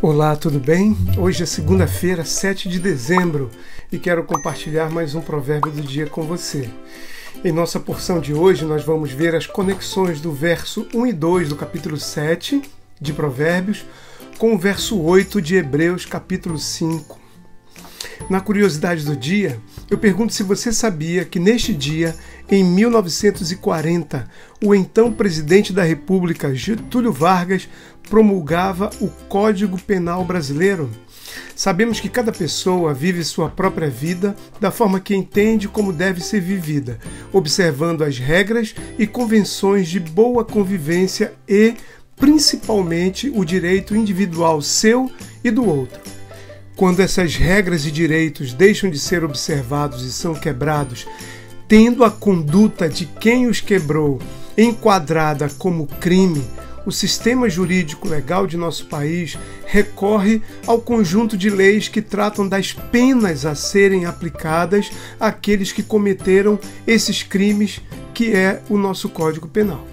Olá, tudo bem? Hoje é segunda-feira, 7 de dezembro, e quero compartilhar mais um provérbio do dia com você. Em nossa porção de hoje, nós vamos ver as conexões do verso 1 e 2 do capítulo 7 de Provérbios com o verso 8 de Hebreus, capítulo 5. Na curiosidade do dia, eu pergunto se você sabia que neste dia, em 1940, o então presidente da República, Getúlio Vargas, promulgava o Código Penal Brasileiro. Sabemos que cada pessoa vive sua própria vida da forma que entende como deve ser vivida, observando as regras e convenções de boa convivência e, principalmente, o direito individual seu e do outro. Quando essas regras e direitos deixam de ser observados e são quebrados, tendo a conduta de quem os quebrou enquadrada como crime, o sistema jurídico legal de nosso país recorre ao conjunto de leis que tratam das penas a serem aplicadas àqueles que cometeram esses crimes, que é o nosso Código Penal.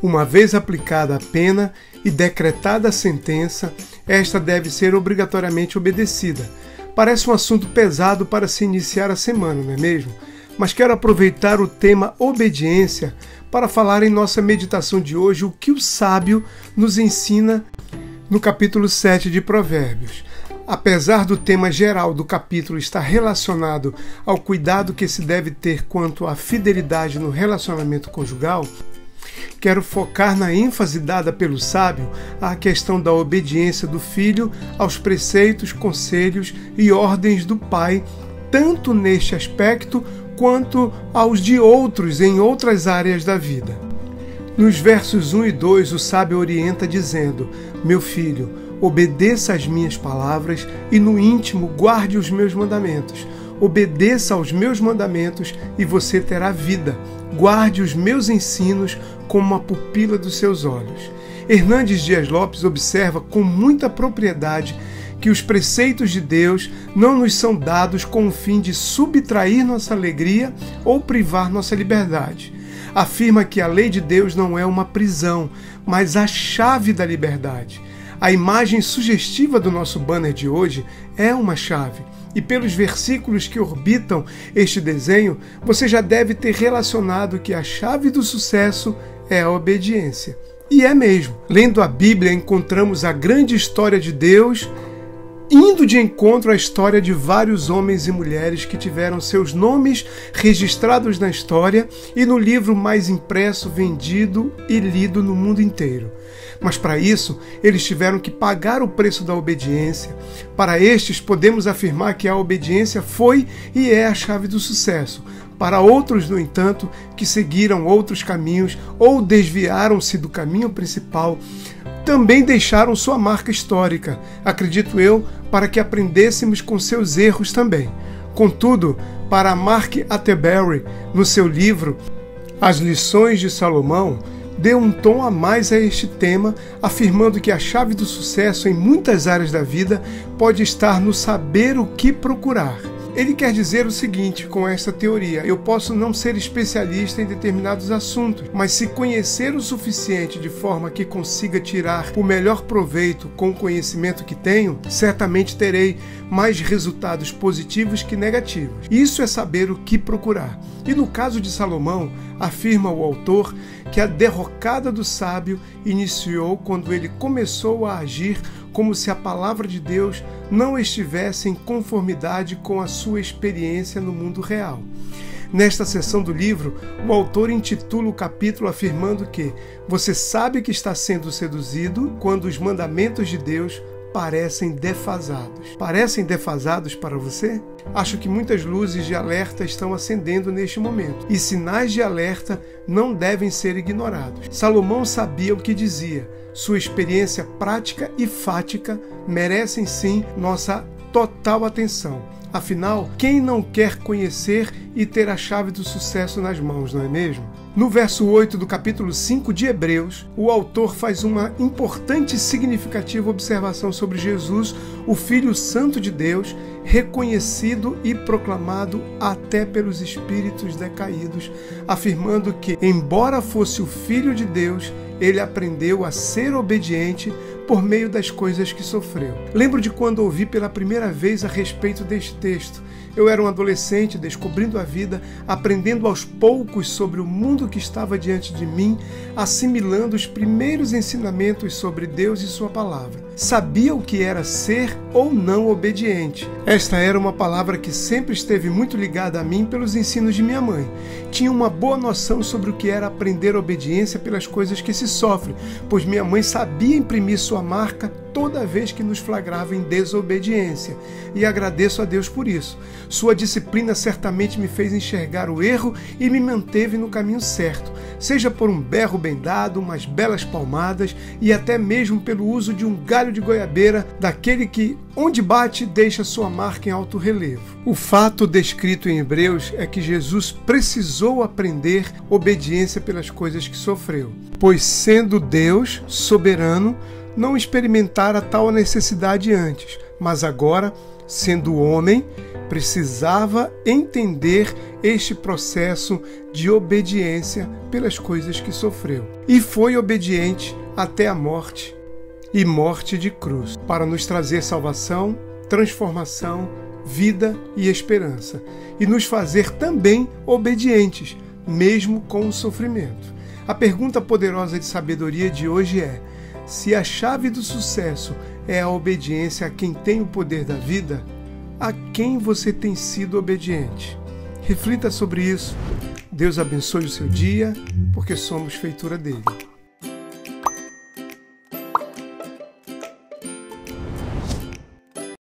Uma vez aplicada a pena e decretada a sentença, esta deve ser obrigatoriamente obedecida. Parece um assunto pesado para se iniciar a semana, não é mesmo? Mas quero aproveitar o tema obediência para falar em nossa meditação de hoje o que o sábio nos ensina no capítulo 7 de Provérbios. Apesar do tema geral do capítulo estar relacionado ao cuidado que se deve ter quanto à fidelidade no relacionamento conjugal, quero focar na ênfase dada pelo sábio à questão da obediência do filho aos preceitos, conselhos e ordens do pai, tanto neste aspecto quanto aos de outros em outras áreas da vida. Nos versos 1 e 2, o sábio orienta dizendo: meu filho, obedeça às minhas palavras e no íntimo guarde os meus mandamentos. Obedeça aos meus mandamentos e você terá vida. Guarde os meus ensinos como uma pupila dos seus olhos. Hernandes Dias Lopes observa com muita propriedade que os preceitos de Deus não nos são dados com o fim de subtrair nossa alegria ou privar nossa liberdade. Afirma que a lei de Deus não é uma prisão, mas a chave da liberdade. A imagem sugestiva do nosso banner de hoje é uma chave. E pelos versículos que orbitam este desenho, você já deve ter relacionado que a chave do sucesso é a obediência. E é mesmo. Lendo a Bíblia, encontramos a grande história de Deus indo de encontro à história de vários homens e mulheres que tiveram seus nomes registrados na história e no livro mais impresso, vendido e lido no mundo inteiro. Mas para isso, eles tiveram que pagar o preço da obediência. Para estes, podemos afirmar que a obediência foi e é a chave do sucesso. Para outros, no entanto, que seguiram outros caminhos ou desviaram-se do caminho principal, também deixaram sua marca histórica, acredito eu, para que aprendêssemos com seus erros também. Contudo, para Mark Atterbury, no seu livro As Lições de Salomão, deu um tom a mais a este tema, afirmando que a chave do sucesso em muitas áreas da vida pode estar no saber o que procurar. Ele quer dizer o seguinte com esta teoria: eu posso não ser especialista em determinados assuntos, mas se conhecer o suficiente de forma que consiga tirar o melhor proveito com o conhecimento que tenho, certamente terei mais resultados positivos que negativos. Isso é saber o que procurar. E no caso de Salomão, afirma o autor que a derrocada do sábio iniciou quando ele começou a agir como se a palavra de Deus não estivesse em conformidade com a sua experiência no mundo real. Nesta seção do livro, o autor intitula o capítulo afirmando que você sabe que está sendo seduzido quando os mandamentos de Deus parecem defasados. Parecem defasados para você? Acho que muitas luzes de alerta estão acendendo neste momento, e sinais de alerta não devem ser ignorados. Salomão sabia o que dizia. Sua experiência prática e fática merecem sim nossa total atenção. Afinal, quem não quer conhecer e ter a chave do sucesso nas mãos, não é mesmo? No verso 8 do capítulo 5 de Hebreus, o autor faz uma importante e significativa observação sobre Jesus, o Filho Santo de Deus, reconhecido e proclamado até pelos espíritos decaídos, afirmando que, embora fosse o Filho de Deus, ele aprendeu a ser obediente por meio das coisas que sofreu. Lembro de quando ouvi pela primeira vez a respeito deste texto. Eu era um adolescente descobrindo a vida, aprendendo aos poucos sobre o mundo que estava diante de mim, assimilando os primeiros ensinamentos sobre Deus e sua palavra. Sabia o que era ser ou não obediente. Esta era uma palavra que sempre esteve muito ligada a mim pelos ensinos de minha mãe. Tinha uma boa noção sobre o que era aprender obediência pelas coisas que se sofrem, pois minha mãe sabia imprimir sua marca toda vez que nos flagrava em desobediência, e agradeço a Deus por isso. Sua disciplina certamente me fez enxergar o erro e me manteve no caminho certo, seja por um berro bem dado, umas belas palmadas e até mesmo pelo uso de um galho de goiabeira, daquele que, onde bate, deixa sua marca em alto relevo. O fato descrito em Hebreus é que Jesus precisou aprender obediência pelas coisas que sofreu, pois sendo Deus soberano, não experimentara tal necessidade antes, mas agora, sendo homem, precisava entender este processo de obediência pelas coisas que sofreu. E foi obediente até a morte, e morte de cruz, para nos trazer salvação, transformação, vida e esperança, e nos fazer também obedientes, mesmo com o sofrimento. A pergunta poderosa de sabedoria de hoje é: se a chave do sucesso é a obediência a quem tem o poder da vida, a quem você tem sido obediente? Reflita sobre isso. Deus abençoe o seu dia, porque somos feitura dele.